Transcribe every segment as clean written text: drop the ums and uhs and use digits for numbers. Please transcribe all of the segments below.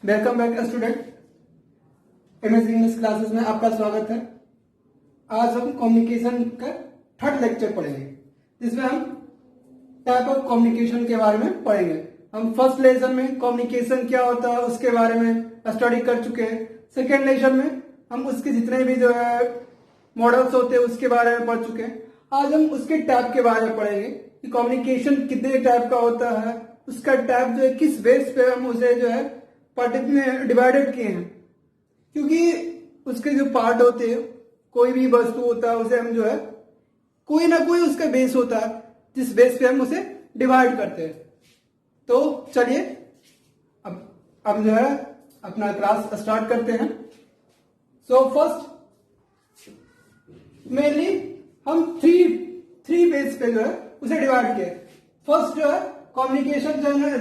Welcome back student. MS English classes में आपका स्वागत है। आज हम कम्युनिकेशन का थर्ड लेक्चर पढ़ेंगे, जिसमें हम टाइप ऑफ कम्युनिकेशन के बारे में पढ़ेंगे। हम फर्स्ट लेसन में कम्युनिकेशन क्या होता है उसके बारे में स्टडी कर चुके हैं। सेकेंड लेसन में हम उसके जितने भी जो है मॉडल्स होते हैं उसके बारे में पढ़ चुके हैं। आज हम उसके टाइप के बारे में पढ़ेंगे कि कम्युनिकेशन कितने टाइप का होता है, उसका टाइप जो है किस बेस पे हम उसे जो है पार्ट में डिवाइडेड किए हैं। क्योंकि उसके जो पार्ट होते हैं, कोई भी वस्तु होता है उसे हम जो है कोई ना कोई उसका बेस होता है जिस बेस पे हम उसे डिवाइड करते हैं। तो चलिए अब जो है अपना क्लास स्टार्ट करते हैं। सो फर्स्ट मेनली हम थ्री बेस पे जो है उसे डिवाइड किए। फर्स्ट जो है कम्युनिकेशन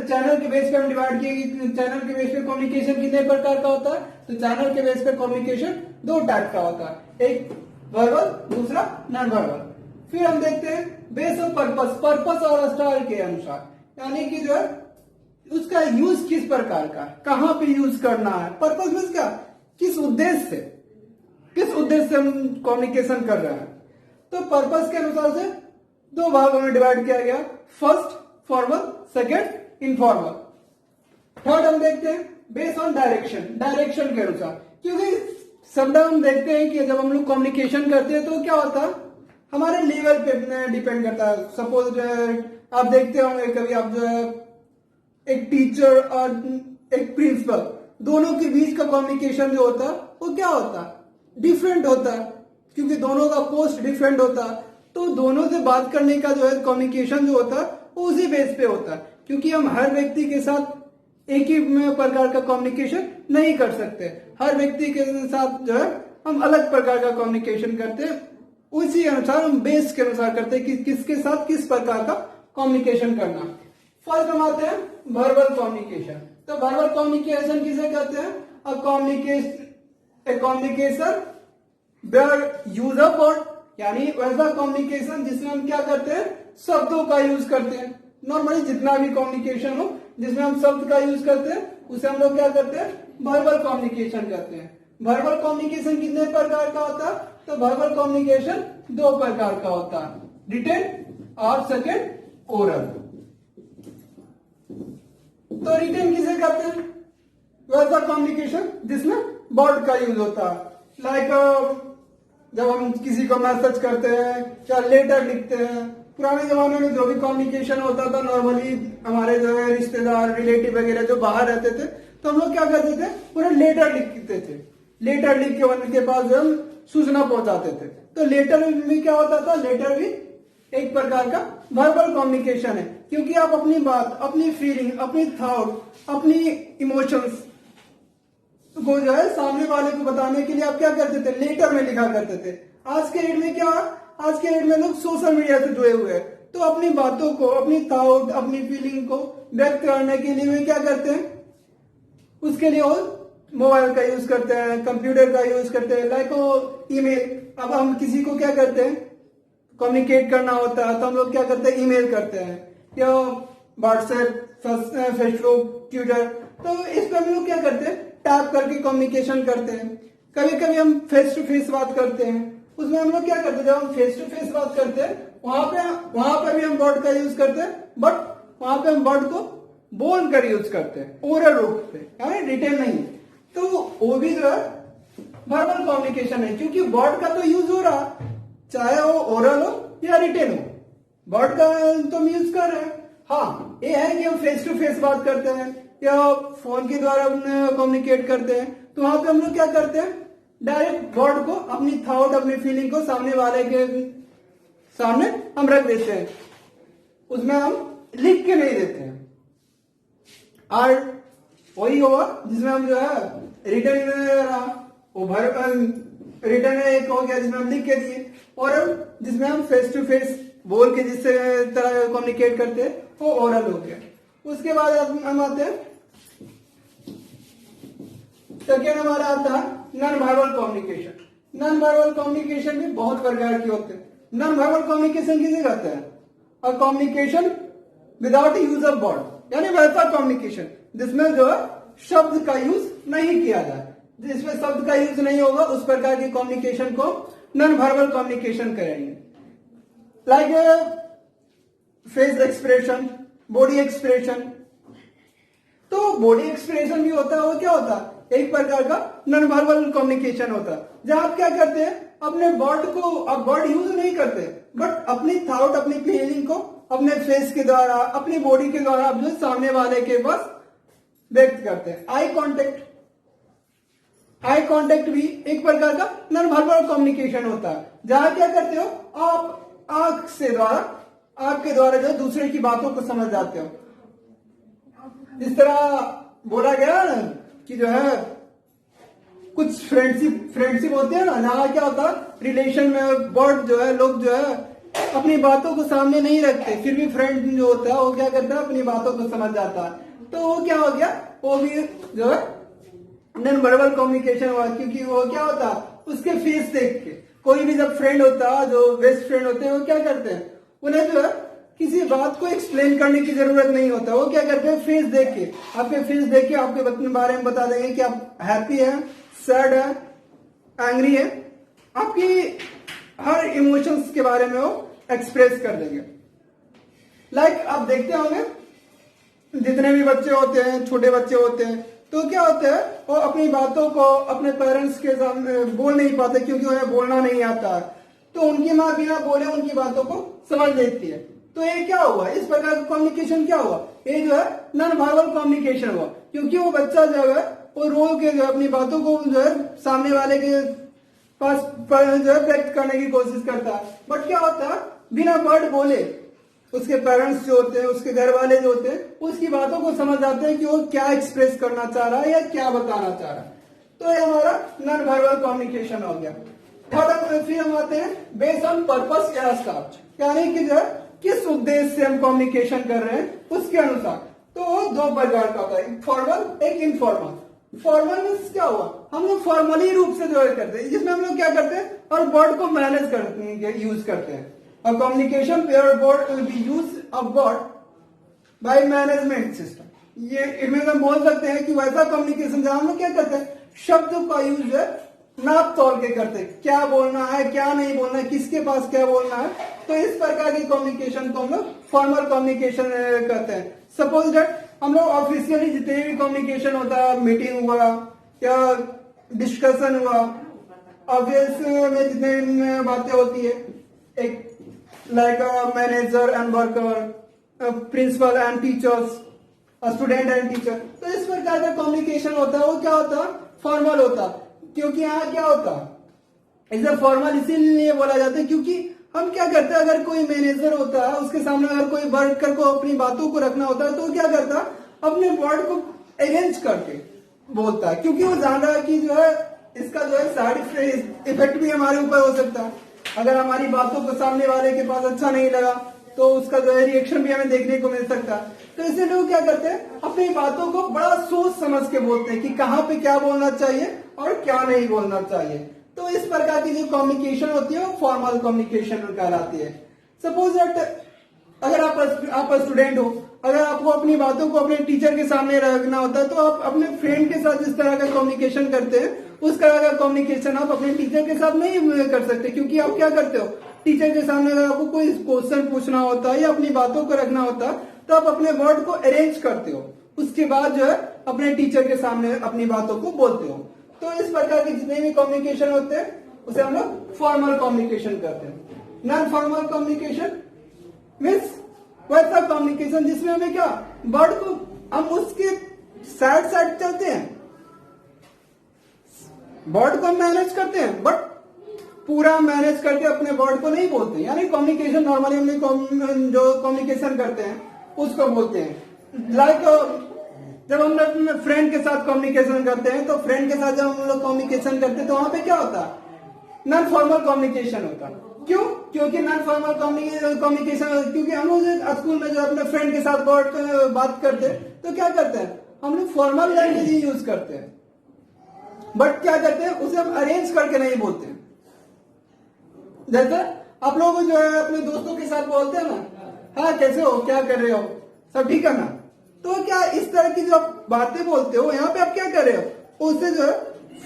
चैनल के बेस पे हम डिवाइड किए कि चैनल के बेस पे कम्युनिकेशन कितने प्रकार का होता है। तो चैनल के बेस पे कम्युनिकेशन दो टाइप का होता है, एक वर्बल, दूसरा नॉन वर्बल। फिर हम देखते हैं बेस ऑफ पर्पस और स्टाइल के अनुसार, यानी कि जो है उसका यूज किस प्रकार का, कहां पे यूज करना है। पर्पस मीन्स क्या, किस उद्देश्य से हम कम्युनिकेशन कर रहे हैं। तो पर्पस के अनुसार से दो भागों में डिवाइड किया गया, first formal, second informal. Third हम देखते हैं बेस्ड ऑन डायरेक्शन के अनुसार। क्योंकि सब हम देखते हैं कि जब हम लोग कम्युनिकेशन करते हैं तो क्या होता है हमारे लेवल पे डिपेंड करता है। सपोज आप देखते होंगे कभी आप जो है एक टीचर और एक प्रिंसिपल दोनों के बीच का कम्युनिकेशन जो होता है वो क्या होता है, डिफरेंट होता है। क्योंकि दोनों का पोस्ट डिफरेंट होता है, तो दोनों से बात करने का जो है कम्युनिकेशन जो होता है वो उसी बेस पे होता है। क्योंकि हम हर व्यक्ति के साथ एक ही प्रकार का कम्युनिकेशन नहीं कर सकते। हर व्यक्ति के साथ जो है हम अलग प्रकार का कम्युनिकेशन करते हैं, उसी अनुसार हम बेस के अनुसार करते हैं कि किसके साथ किस प्रकार का कम्युनिकेशन करना। फर्स्ट हम आते हैं वर्बल कम्युनिकेशन। तो वर्बल कम्युनिकेशन किसे कहते हैं, communication where use of word, यानी वैसा कम्युनिकेशन जिसमें हम क्या करते हैं, शब्दों का यूज करते हैं। नॉर्मली जितना भी कम्युनिकेशन हो जिसमें हम शब्द का यूज करते हैं उसे हम लोग क्या करते हैं, वर्बल कम्युनिकेशन करते हैं। वर्बल कम्युनिकेशन कितने प्रकार का होता है, तो वर्बल कम्युनिकेशन दो प्रकार का होता है, रिटेन और सेकेंड ओरल। तो रिटेन किसे कहते हैं, वैसा कम्युनिकेशन जिसमें वर्ड का यूज होता है। लाइक जब हम किसी को मैसेज करते हैं या लेटर लिखते हैं। पुराने जमाने में जो भी कम्युनिकेशन होता था नॉर्मली हमारे जो है रिश्तेदार रिलेटिव वगैरह जो बाहर रहते थे तो हम लोग क्या करते थे, पूरा लेटर लिखते थे। लेटर लिख के उनके पास जो हम सूचना पहुंचाते थे। तो लेटर में क्या होता था, लेटर भी एक प्रकार का वर्बल कम्युनिकेशन है। क्योंकि आप अपनी बात, अपनी फीलिंग, अपनी थॉट, अपनी इमोशंस को जो है सामने वाले को बताने के लिए आप क्या करते थे, लेटर में लिखा करते थे। आज के डेट में क्या है, आज के डेट में लोग सोशल मीडिया से जुड़े हुए हैं, तो अपनी बातों को, अपनी थॉट, अपनी फीलिंग को व्यक्त करने के लिए वे क्या करते हैं, उसके लिए वो मोबाइल का यूज करते हैं, कंप्यूटर का यूज करते हैं, लाइक वो ईमेल। अब हम किसी को क्या करते हैं, कम्युनिकेट करना होता है तो हम लोग क्या करते हैं, ईमेल करते हैं या व्हाट्सएप, फेसबुक, ट्विटर। तो इस पर हम लोग क्या करते हैं, टाइप करके कम्युनिकेशन करते हैं। कभी कभी हम फेस टू फेस बात करते हैं, उसमें हम लोग क्या करते हैं, जब हम फेस टू फेस बात करते हैं वहां पर भी हम वर्ड का यूज करते हैं, बट वहां पे हम वर्ड को बोल कर यूज करते हैं, ओरल रूप से, यानी रिटेन नहीं। तो वो भी जो है वर्बल कम्युनिकेशन है, क्योंकि वर्ड का तो यूज हो रहा, चाहे वो ओरल हो या रिटेन हो, वर्ड का तो हम यूज कर रहे हैं। हाँ, ये है कि हम फेस टू फेस बात करते हैं या फोन के द्वारा कम्युनिकेट करते हैं, तो वहां पे हम लोग क्या करते हैं, डायरेक्ट वर्ड को, अपनी थॉट, अपनी फीलिंग को सामने वाले के सामने हम रख देते हैं, उसमें हम लिख के नहीं देते हैं। और वही होगा जिसमें हम जो है रिटर्न रिटर्न एक हो गया जिसमें हम लिख के दिए, और जिसमें हम फेस टू फेस बोल के जिससे तरह कम्युनिकेट करते हैं वो ओरल हो गया। उसके बाद हम आते हैं, सेकेंड हमारा आता है non verbal communication. Non verbal communication भी बहुत प्रकार के होते हैं। नॉन वर्बल कम्युनिकेशन किसे कहते हैं, और communication without use of word, यानी वैसा कम्युनिकेशन जिसमें जो है शब्द का यूज नहीं किया जाए। जिसमें शब्द का यूज नहीं होगा उस प्रकार की कम्युनिकेशन को नॉन वर्बल कम्युनिकेशन करेंगे। Like face expression, body expression. तो बॉडी एक्सप्रेशन भी होता है, वो क्या होता है, एक प्रकार का नॉन वर्बल कम्युनिकेशन होता है, जहां आप क्या करते हैं, अपने वर्ड को आप वर्ड यूज नहीं करते, बट अपनी थॉट, अपनी फीलिंग को अपने फेस के द्वारा, अपनी बॉडी के द्वारा आप जो सामने वाले के पास व्यक्त करते हैं। आई कांटेक्ट, आई कांटेक्ट भी एक प्रकार का नॉन वर्बल कम्युनिकेशन होता है, जहां क्या करते हो, आप आंख से द्वारा, आंख के द्वारा जो दूसरे की बातों को समझ जाते हो। इस तरह बोला गया ना कि जो है कुछ फ्रेंडशिप होती है ना, जहां क्या होता है, रिलेशन में वर्ड जो है, लोग जो है अपनी बातों को सामने नहीं रखते, फिर भी फ्रेंड जो होता है वो क्या करता है, अपनी बातों को समझ जाता है। तो वो क्या हो गया, वो भी जो है नॉन वर्बल कम्युनिकेशन हुआ, क्योंकि वो क्या होता है, उसके फेस देख के, कोई भी जब फ्रेंड होता है, जो बेस्ट फ्रेंड होते हैं, वो क्या करते हैं, उन्हें जो है किसी बात को एक्सप्लेन करने की जरूरत नहीं होता, वो क्या करते हैं, फेस देख के, आपके फेस देख के आपके बारे में बता देंगे कि आप हैप्पी है, सैड है, एंग्री है, आपकी हर इमोशंस के बारे में वो एक्सप्रेस कर देंगे। लाइक आप देखते होंगे जितने भी बच्चे होते हैं, छोटे बच्चे होते हैं, तो क्या होता है, वो अपनी बातों को अपने पेरेंट्स के सामने बोल नहीं पाते, क्योंकि उन्हें बोलना नहीं आता है। तो उनकी माँ बिना बोले उनकी बातों को समझ लेती है। तो ये क्या हुआ, इस प्रकार का कम्युनिकेशन क्या हुआ, ये जो है नॉन वर्बल कम्युनिकेशन हुआ, क्योंकि वो बच्चा जो है वो रो के जो है अपनी बातों को जो है सामने वाले के पास जो है व्यक्त करने की कोशिश करता है। बट क्या होता है, बिना वर्ड बोले उसके पेरेंट्स जो होते हैं, उसके घर वाले जो होते हैं, उसकी बातों को समझ जाते हैं कि वो क्या एक्सप्रेस करना चाह रहा है या क्या बताना चाह रहा है। तो ये हमारा नॉन वर्बल कम्युनिकेशन हो गया। थर्ड, फिर हम आते हैं बेस्ड ऑन पर्पस या स्टार्ट, यानी कि जो है किस उद्देश्य से हम कम्युनिकेशन कर रहे हैं उसके अनुसार। तो दो प्रकार का होता है, एक फॉर्मल, एक इनफॉर्मल। फॉर्मल मीन्स क्या हुआ, हम लोग फॉर्मली रूप से जो है करते हैं, जिसमें हम लोग क्या करते हैं, और वर्ड को मैनेज करते हैं, यूज करते हैं। A communication where word will be used of word by management system। ये इसमें हम बोल सकते हैं कि वैसा कम्युनिकेशन जहां हम लोग क्या करते हैं, शब्द का यूज है नाप तोल के करते हैं, क्या बोलना है, क्या नहीं बोलना है, किसके पास क्या बोलना है। तो इस प्रकार की कम्युनिकेशन को हम लोग फॉर्मल कम्युनिकेशन कहते हैं। सपोज दैट हम लोग ऑफिशियली जितने भी कम्युनिकेशन होता है, मीटिंग हुआ या डिस्कशन हुआ, ऑफिस में जितने बातें होती है, एक like a manager and worker, a principal and teachers, a student and teacher। तो इस प्रकार का कम्युनिकेशन होता है, वो क्या होता है, फॉर्मल होता है। क्योंकि यहाँ क्या होता है, इसे फॉर्मल इसीलिए बोला जाता है क्योंकि हम क्या करते हैं, अगर कोई मैनेजर होता है, उसके सामने अगर कोई वर्कर को अपनी बातों को रखना होता है, तो क्या करता है, अपने वर्ड को अरेंज करके बोलता है, क्योंकि वो जान रहा है कि जो है इसका जो है साइड इफेक्ट भी हमारे ऊपर हो सकता है। अगर हमारी बातों को सामने वाले के पास अच्छा नहीं लगा तो उसका जो है रिएक्शन भी हमें देखने को मिल सकता है। तो इसलिए लोग क्या करते हैं, अपनी बातों को बड़ा सोच समझ के बोलते हैं कि कहाँ पे क्या बोलना चाहिए और क्या नहीं बोलना चाहिए। तो इस प्रकार की जो कम्युनिकेशन होती है वो फॉर्मल कम्युनिकेशन कहलाती है। सपोज दैट अगर आप स्टूडेंट हो, अगर आपको अपनी बातों को अपने टीचर के सामने रखना होता है, तो आप अपने फ्रेंड के साथ जिस तरह का कम्युनिकेशन करते हैं उस तरह का कम्युनिकेशन आप अपने टीचर के साथ नहीं कर सकते, क्योंकि आप क्या करते हो, टीचर के सामने अगर आपको कोई क्वेश्चन पूछना होता है या अपनी बातों को रखना होता है तो आप अपने वर्ड को अरेंज करते हो, उसके बाद जो है अपने टीचर के सामने अपनी बातों को बोलते हो। तो इस प्रकार के जितने भी कम्युनिकेशन होते हैं उसे हम लोग फॉर्मल कम्युनिकेशन करते हैं। नॉन फॉर्मल कम्युनिकेशन मीन्स वैसा कम्युनिकेशन जिसमें हमें क्या, वर्ड को हम उसके साइड चलते हैं, वर्ड को मैनेज करते हैं, बट पूरा मैनेज करके अपने वर्ड को नहीं बोलते। यानी कम्युनिकेशन नॉर्मली हम जो कम्युनिकेशन करते हैं उसको बोलते हैं। लाइक जब हम लोग फ्रेंड के साथ कम्युनिकेशन करते हैं, तो फ्रेंड के साथ जब हम लोग कम्युनिकेशन करते हैं तो वहां पे क्या होता है, नॉन फॉर्मल कम्युनिकेशन होता है। क्यों, क्योंकि नॉन फॉर्मल कम्युनिकेशन, क्योंकि हम लोग स्कूल में जो अपने फ्रेंड के साथ बात करते हैं तो क्या करते हैं, हम लोग फॉर्मल लैंग्वेज ही यूज करते हैं, बट क्या करते हैं उसे हम अरेंज करके नहीं बोलते। जैसे आप लोग जो है अपने दोस्तों के साथ बोलते हैं ना, हाँ कैसे हो, क्या कर रहे हो, सब ठीक है ना, तो क्या इस तरह की जो आप बातें बोलते हो यहाँ पे आप क्या कर रहे हो, उससे जो है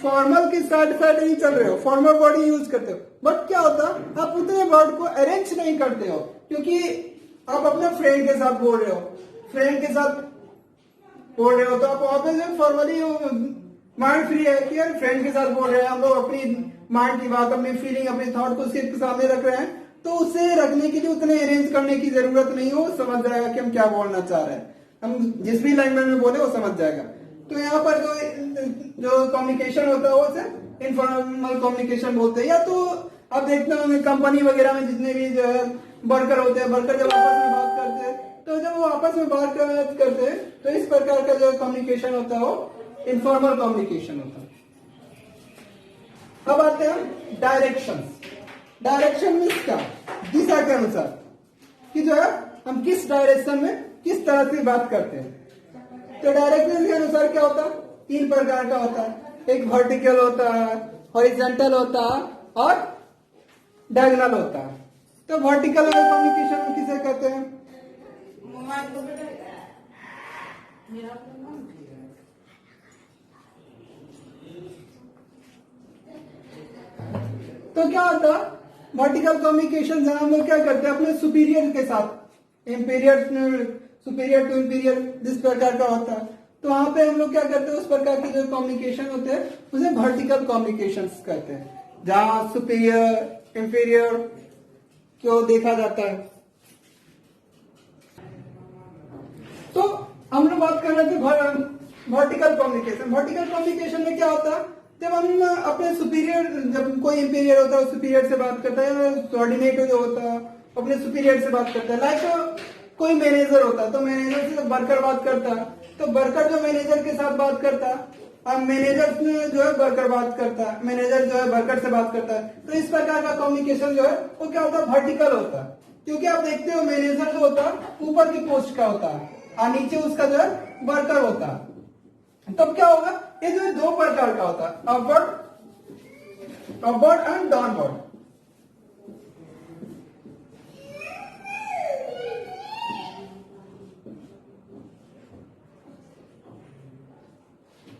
फॉर्मल के साइड साइड नहीं चल रहे हो, फॉर्मल वर्ड यूज करते हो। बट क्या होता है आप उतने वर्ड को अरेंज नहीं करते हो, क्योंकि आप अपने फ्रेंड के साथ बोल रहे हो, फ्रेंड के साथ बोल रहे हो तो आप वहां पे जो फॉर्मली माइंड फ्री है कि यार फ्रेंड के साथ बोल रहे हैं, हम लोग अपनी माइंड की बात, अपनी फीलिंग, अपने थॉट को उसके सामने रख रहे हैं, तो उसे रखने के लिए उतने अरेंज करने की जरूरत नहीं हो, समझ जाएगा कि हम क्या बोलना चाह रहे हैं, हम जिस भी लैंग्वेज में बोले वो समझ जाएगा। तो यहाँ पर जो कम्युनिकेशन होता है वो उसे इनफॉर्मल कम्युनिकेशन बोलते हैं। या तो आप देखते होंगे कंपनी वगैरह में जितने भी जो है वर्कर होते हैं, वर्कर जब आपस में बात करते हैं तो जब वो आपस में बात करते हैं तो इस प्रकार का जो कम्युनिकेशन होता है वो इनफॉर्मल कम्युनिकेशन होता है। अब आते हैं डायरेक्शन। डायरेक्शन मीन्स क्या, दिशा के अनुसार कि जो है हम किस डायरेक्शन में किस तरह से बात करते हैं। तो डायरेक्शन के अनुसार क्या होता है, 3 प्रकार का होता है, एक वर्टिकल होता है, हॉरिजॉन्टल होता है और डायगोनल होता है। तो वर्टिकल कम्युनिकेशन किसे कहते हैं, तो क्या होता है वर्टिकल कम्युनिकेशन जहां हम लोग क्या करते हैं अपने सुपीरियर के साथ, सुपीरियर टू इंपीरियर जिस प्रकार का होता है, तो वहां पे हम लोग क्या करते हैं उस प्रकार के जो कम्युनिकेशन होते हैं उसे वर्टिकल कम्युनिकेशन कहते हैं, जहां सुपीरियर इंफीरियर को देखा जाता है। तो हम लोग बात कर रहे थे वर्टिकल कम्युनिकेशन। वर्टिकल कम्युनिकेशन में क्या होता है, जब हम अपने सुपीरियर, जब कोई इंपीरियर होता है सुपीरियर से बात करता है, कोऑर्डिनेट जो होता है अपने सुपीरियर से बात करता है। लाइक कोई मैनेजर होता है तो मैनेजर से वर्कर बात करता है, तो वर्कर जो मैनेजर के साथ बात करता है और मैनेजर जो है वर्कर बात करता है, मैनेजर जो है वर्कर से बात करता है। तो इस प्रकार का कम्युनिकेशन जो है वो क्या होता है, वर्टिकल होता है। क्योंकि आप देखते हो मैनेजर जो होता है ऊपर की पोस्ट का होता है और नीचे उसका जो है वर्कर होता है। तब क्या होगा, ये जो है 2 प्रकार का होता है, upward and downward.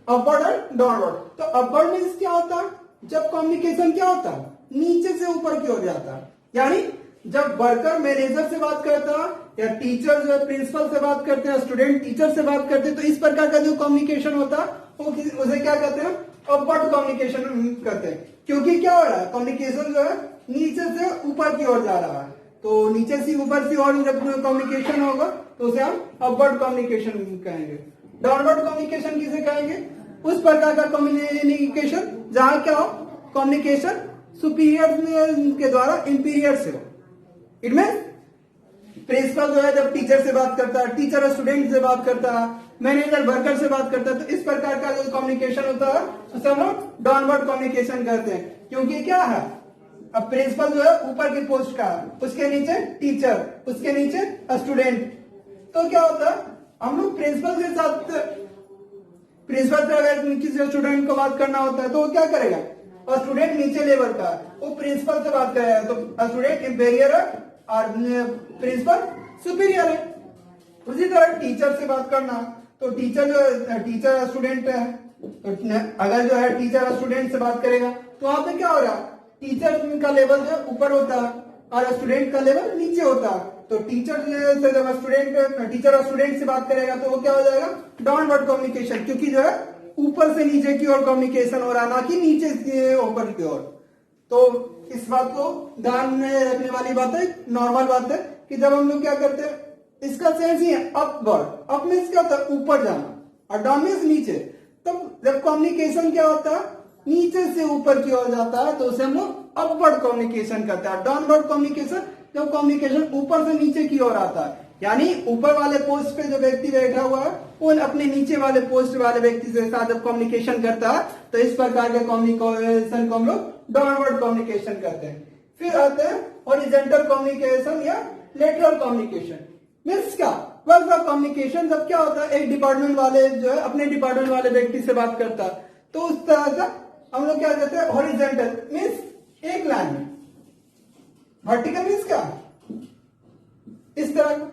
Upward and downward. तो अपवर्ड मीन्स क्या होता है, जब कम्युनिकेशन क्या होता है नीचे से ऊपर की ओर जाता है, यानी जब वर्कर मैनेजर से बात करता है या टीचर जो है प्रिंसिपल से बात करते हैं, स्टूडेंट टीचर से बात करते हैं, तो इस प्रकार का जो कम्युनिकेशन होता है वो उसे क्या कहते हैं, अपवर्ड कम्युनिकेशन कहते हैं। क्योंकि क्या हो रहा है, कम्युनिकेशन जो है नीचे से ऊपर की ओर जा रहा है, तो नीचे से ऊपर की ओर जब कम्युनिकेशन होगा तो उसे हम अपवर्ड कम्युनिकेशन कहेंगे। डाउनवर्ड कम्युनिकेशन किसे कहेंगे, उस प्रकार का कम्युनिकेशन जहां क्या हो, कम्युनिकेशन सुपीरियर के द्वारा इंपीरियर से हो। इट मीन प्रिंसिपल जो है जब टीचर से बात करता है, टीचर स्टूडेंट से बात करता है, मैनेजर वर्कर से बात करता है, तो इस प्रकार का जो कम्युनिकेशन होता है उसे हम लोग डाउनवर्ड कम्युनिकेशन कहते हैं। क्योंकि क्या है, अब प्रिंसिपल जो है ऊपर की पोस्ट का, उसके नीचे टीचर, उसके नीचे स्टूडेंट। तो क्या होता है, हम लोग प्रिंसिपल के साथ, प्रिंसिपल से अगर किसी स्टूडेंट को बात करना होता है तो वो क्या करेगा, और स्टूडेंट नीचे लेवल का वो प्रिंसिपल से बात करेगा, तो स्टूडेंट इंपीरियर है और प्रिंसिपल सुपीरियर है। उसी तरह टीचर से बात करना, तो टीचर जो टीचर स्टूडेंट है, तो अगर जो है टीचर स्टूडेंट से बात करेगा तो वहां पे क्या हो रहा है, टीचर का लेवल जो ऊपर होता है और स्टूडेंट का लेवल नीचे होता है। तो टीचर से जब स्टूडेंट, टीचर और स्टूडेंट से बात करेगा तो वो क्या हो जाएगा, डाउनवर्ड कम्युनिकेशन, क्योंकि जो है ऊपर से नीचे की ओर कम्युनिकेशन हो रहा है, ना कि नीचे से ऊपर की ओर। तो इस बात को ध्यान में रखने वाली बात है, नॉर्मल बात है कि जब हम लोग क्या करते हैं, इसका सेंस ही है अपवर्ड। अप मीन्स क्या होता है, ऊपर जाना, और डाउन मीन्स नीचे। तब जब कम्युनिकेशन क्या होता है, नीचे से ऊपर की ओर जाता है, तो उसे हम लोग अपवर्ड कम्युनिकेशन कहते हैं। डाउनवर्ड कम्युनिकेशन जब कम्युनिकेशन ऊपर से नीचे की ओर आता है, यानी ऊपर वाले पोस्ट पे जो व्यक्ति बैठा हुआ है वो अपने नीचे वाले पोस्ट वाले व्यक्ति से साथ जब कम्युनिकेशन करता है, तो इस प्रकार के कम्युनिकेशन को हम लोग डाउनवर्ड कम्युनिकेशन कहते हैं। फिर आते हैं हॉरिजॉन्टल कम्युनिकेशन या लेटरल कम्युनिकेशन। मीन्स क्या, वर्क ऑफ कम्युनिकेशन जब क्या होता है, एक डिपार्टमेंट वाले जो है अपने डिपार्टमेंट वाले व्यक्ति से बात करता है, तो उस तरह का हम लोग क्या कहते हैं, हॉरिजॉन्टल मीन्स एक लाइन में, वर्टिकल मीन्स क्या इस तरह,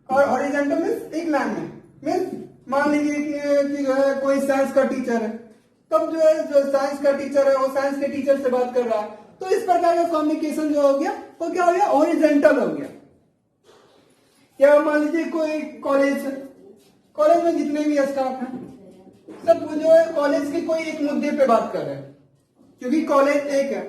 और हॉरिजॉन्टल मीन्स एक लाइन में। मीन्स मान लीजिए कि जो है कोई साइंस का टीचर है, तब जो है जो साइंस का टीचर है वो साइंस के टीचर से बात कर रहा है, तो इस प्रकार का कम्युनिकेशन जो हो गया वो क्या हो गया, हॉरिजॉन्टल हो गया। या मान लीजिए कोई कॉलेज है, कॉलेज में जितने भी स्टाफ हैं सब जो है कॉलेज के कोई एक मुद्दे पे बात कर रहे हैं, क्योंकि कॉलेज एक है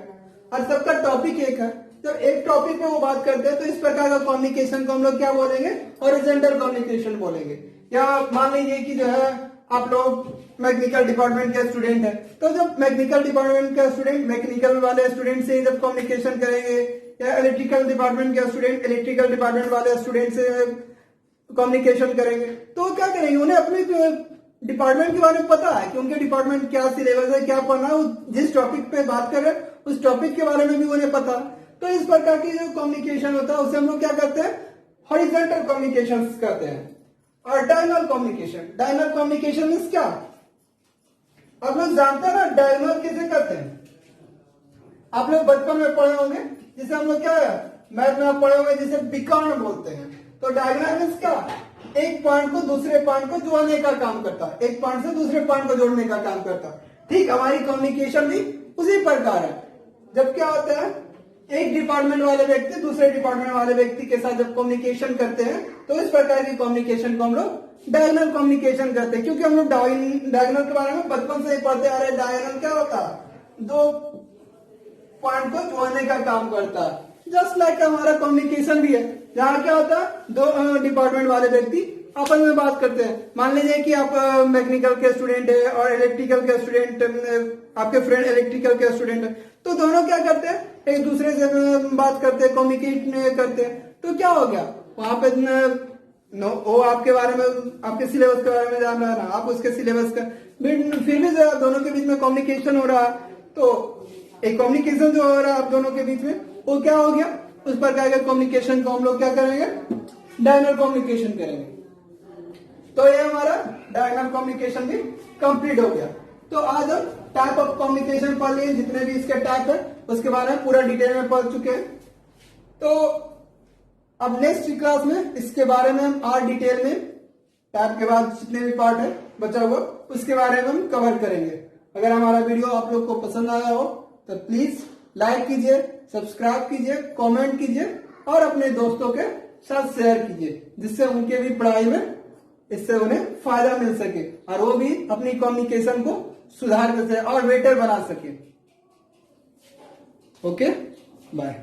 और सबका टॉपिक एक है। जब एक टॉपिक पे वो बात करते हैं तो इस प्रकार का कम्युनिकेशन को हम लोग क्या बोलेंगे, हॉरिजॉन्टल कम्युनिकेशन बोलेंगे। या मान लीजिए कि जो है आप लोग मैकेनिकल डिपार्टमेंट के स्टूडेंट है, तो जब मैकेनिकल डिपार्टमेंट का स्टूडेंट मैकेनिकल वाले स्टूडेंट से जब कम्युनिकेशन करेंगे, या इलेक्ट्रिकल डिपार्टमेंट के स्टूडेंट इलेक्ट्रिकल डिपार्टमेंट वाले स्टूडेंट से कम्युनिकेशन करेंगे, तो क्या करेंगे, उन्हें अपने डिपार्टमेंट के बारे में पता है कि उनके डिपार्टमेंट क्या सिलेबस है, क्या पढ़ना है, जिस टॉपिक पे बात कर रहे हैं उस टॉपिक के बारे में भी उन्हें पता। तो इस प्रकार की जो कम्युनिकेशन होता है उसे हम लोग क्या करते हैं, हॉरिजॉन्टल कम्युनिकेशन करते हैं। और diagonal communication, diagonal communication means क्या, आप लोग जानते हैं ना डायगोनल किसे कहते हैं, आप लोग बचपन में पढ़े होंगे, जिसे हम लोग क्या है मैथ में आप पढ़े होंगे, जिसे विकर्ण बोलते हैं। तो डायगोनल मींस क्या, एक पॉइंट को दूसरे पॉइंट को जोड़ने का काम करता है, एक पॉइंट से दूसरे पॉइंट को जोड़ने का काम करता है। ठीक, हमारी कम्युनिकेशन भी उसी प्रकार है। जब क्या होता है, एक डिपार्टमेंट वाले व्यक्ति दूसरे डिपार्टमेंट वाले व्यक्ति के साथ जब कम्युनिकेशन करते हैं तो इस प्रकार की कम्युनिकेशन को हम लोग डायगोनल कम्युनिकेशन करते हैं। क्योंकि हम लोग डायगोनल के बारे में बचपन से ही पढ़ते आ रहे हैं। डायगोनल क्या होता है, दो पॉइंट को जोड़ने का काम करता है। जस्ट लाइक हमारा कम्युनिकेशन भी है, जहाँ क्या होता है, दो डिपार्टमेंट वाले व्यक्ति आपस में बात करते हैं। मान लीजिए कि आप मैकेनिकल के स्टूडेंट है और इलेक्ट्रिकल के स्टूडेंट, आपके फ्रेंड इलेक्ट्रिकल के स्टूडेंट है, तो दोनों क्या करते हैं, एक दूसरे से बात करते हैं, कम्युनिकेट करते हैं। तो क्या हो गया, वहां पे वो आपके बारे में, आपके सिलेबस के बारे में जान रहा है ना, आप उसके सिलेबस का, फिर भी दोनों के बीच में कम्युनिकेशन हो रहा है। तो एक कम्युनिकेशन जो हो रहा है आप दोनों के बीच में, वो क्या हो गया, उस प्रकार के कम्युनिकेशन को हम लोग क्या करेंगे, डायगोनल कम्युनिकेशन करेंगे। तो ये हमारा डायगोनल कम्युनिकेशन भी कंप्लीट हो गया। तो आज हम टाइप ऑफ कम्युनिकेशन पढ़ लिए, जितने भी इसके टाइप है उसके बारे में पूरा डिटेल में पढ़ चुके हैं। तो अब नेक्स्ट क्लास में इसके बारे में हम और डिटेल में टाइप के बाद जितने भी पार्ट है बचा हुआ उसके बारे में हम कवर करेंगे। अगर हमारा वीडियो आप लोग को पसंद आया हो तो प्लीज लाइक कीजिए, सब्सक्राइब कीजिए, कमेंट कीजिए और अपने दोस्तों के साथ शेयर कीजिए, जिससे उनके भी पढ़ाई में इससे उन्हें फायदा मिल सके और वो भी अपनी कम्युनिकेशन को सुधार कर सके और बेटर बना सके। Okay, bye.